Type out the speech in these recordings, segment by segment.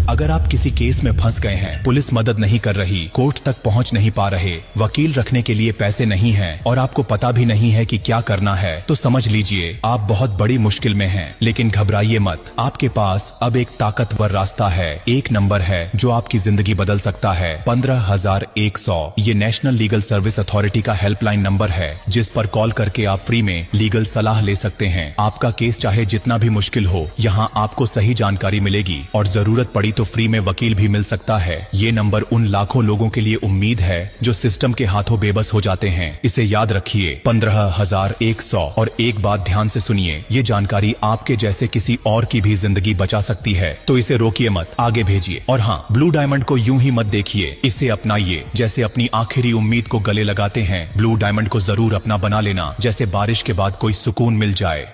अगर आप किसी केस में फंस गए हैं, पुलिस मदद नहीं कर रही, कोर्ट तक पहुंच नहीं पा रहे, वकील रखने के लिए पैसे नहीं हैं और आपको पता भी नहीं है कि क्या करना है, तो समझ लीजिए आप बहुत बड़ी मुश्किल में हैं। लेकिन घबराइए मत, आपके पास अब एक ताकतवर रास्ता है, एक नंबर है जो आपकी जिंदगी बदल सकता है। 15,100 ये नेशनल लीगल सर्विस अथॉरिटी का हेल्पलाइन नंबर है, जिस पर कॉल करके आप फ्री में लीगल सलाह ले सकते हैं। आपका केस चाहे जितना भी मुश्किल हो, यहाँ आपको सही जानकारी मिलेगी और जरूरत पड़ी तो फ्री में वकील भी मिल सकता है। ये नंबर उन लाखों लोगों के लिए उम्मीद है जो सिस्टम के हाथों बेबस हो जाते हैं। इसे याद रखिए, 15,100। और एक बात ध्यान से सुनिए, ये जानकारी आपके जैसे किसी और की भी जिंदगी बचा सकती है, तो इसे रोकिए मत, आगे भेजिए। और हाँ, ब्लू डायमंड को यूं ही मत देखिए, इसे अपनाइए जैसे अपनी आखिरी उम्मीद को गले लगाते हैं। ब्लू डायमंड को जरूर अपना बना लेना, जैसे बारिश के बाद कोई सुकून मिल जाए।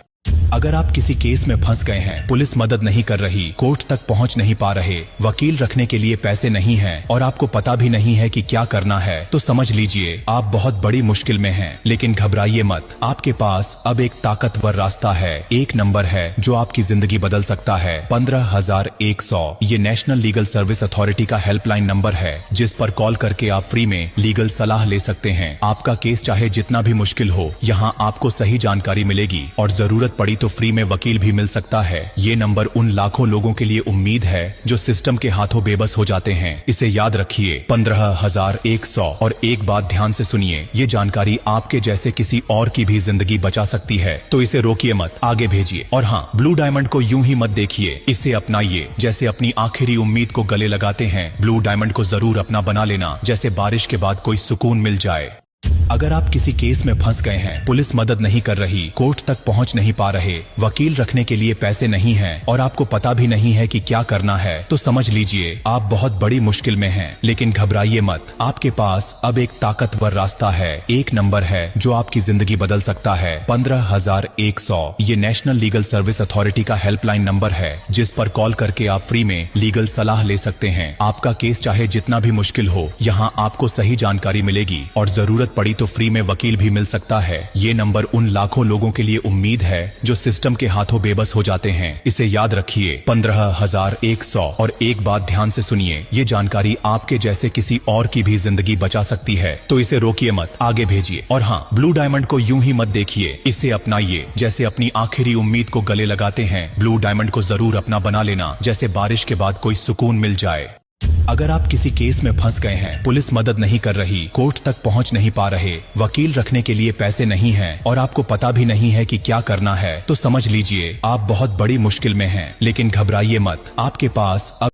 अगर आप किसी केस में फंस गए हैं, पुलिस मदद नहीं कर रही, कोर्ट तक पहुंच नहीं पा रहे, वकील रखने के लिए पैसे नहीं हैं और आपको पता भी नहीं है कि क्या करना है, तो समझ लीजिए आप बहुत बड़ी मुश्किल में हैं। लेकिन घबराइए मत, आपके पास अब एक ताकतवर रास्ता है, एक नंबर है जो आपकी जिंदगी बदल सकता है। 15,100 ये नेशनल लीगल सर्विस अथॉरिटी का हेल्पलाइन नंबर है, जिस पर कॉल करके आप फ्री में लीगल सलाह ले सकते हैं। आपका केस चाहे जितना भी मुश्किल हो, यहाँ आपको सही जानकारी मिलेगी और जरूरत पड़ी तो फ्री में वकील भी मिल सकता है। ये नंबर उन लाखों लोगों के लिए उम्मीद है जो सिस्टम के हाथों बेबस हो जाते हैं। इसे याद रखिए, 15,100। और एक बात ध्यान से सुनिए, ये जानकारी आपके जैसे किसी और की भी जिंदगी बचा सकती है, तो इसे रोकिए मत, आगे भेजिए। और हाँ, ब्लू डायमंड को यूं ही मत देखिए, इसे अपनाइए जैसे अपनी आखिरी उम्मीद को गले लगाते हैं। ब्लू डायमंड को जरूर अपना बना लेना, जैसे बारिश के बाद कोई सुकून मिल जाए। अगर आप किसी केस में फंस गए हैं, पुलिस मदद नहीं कर रही, कोर्ट तक पहुंच नहीं पा रहे, वकील रखने के लिए पैसे नहीं हैं और आपको पता भी नहीं है कि क्या करना है, तो समझ लीजिए आप बहुत बड़ी मुश्किल में हैं। लेकिन घबराइए मत, आपके पास अब एक ताकतवर रास्ता है, एक नंबर है जो आपकी जिंदगी बदल सकता है। 15,100 ये नेशनल लीगल सर्विस अथॉरिटी का हेल्पलाइन नंबर है, जिस पर कॉल करके आप फ्री में लीगल सलाह ले सकते हैं। आपका केस चाहे जितना भी मुश्किल हो, यहाँ आपको सही जानकारी मिलेगी और जरूरत पड़ी तो फ्री में वकील भी मिल सकता है। ये नंबर उन लाखों लोगों के लिए उम्मीद है जो सिस्टम के हाथों बेबस हो जाते हैं। इसे याद रखिए, 15,100। और एक बात ध्यान से सुनिए, ये जानकारी आपके जैसे किसी और की भी जिंदगी बचा सकती है, तो इसे रोकिए मत, आगे भेजिए। और हाँ, ब्लू डायमंड को यूं ही मत देखिए, इसे अपनाइए जैसे अपनी आखिरी उम्मीद को गले लगाते हैं। ब्लू डायमंड को जरूर अपना बना लेना, जैसे बारिश के बाद कोई सुकून मिल जाए। अगर आप किसी केस में फंस गए हैं, पुलिस मदद नहीं कर रही, कोर्ट तक पहुंच नहीं पा रहे, वकील रखने के लिए पैसे नहीं हैं और आपको पता भी नहीं है कि क्या करना है, तो समझ लीजिए आप बहुत बड़ी मुश्किल में हैं। लेकिन घबराइए मत, आपके पास अब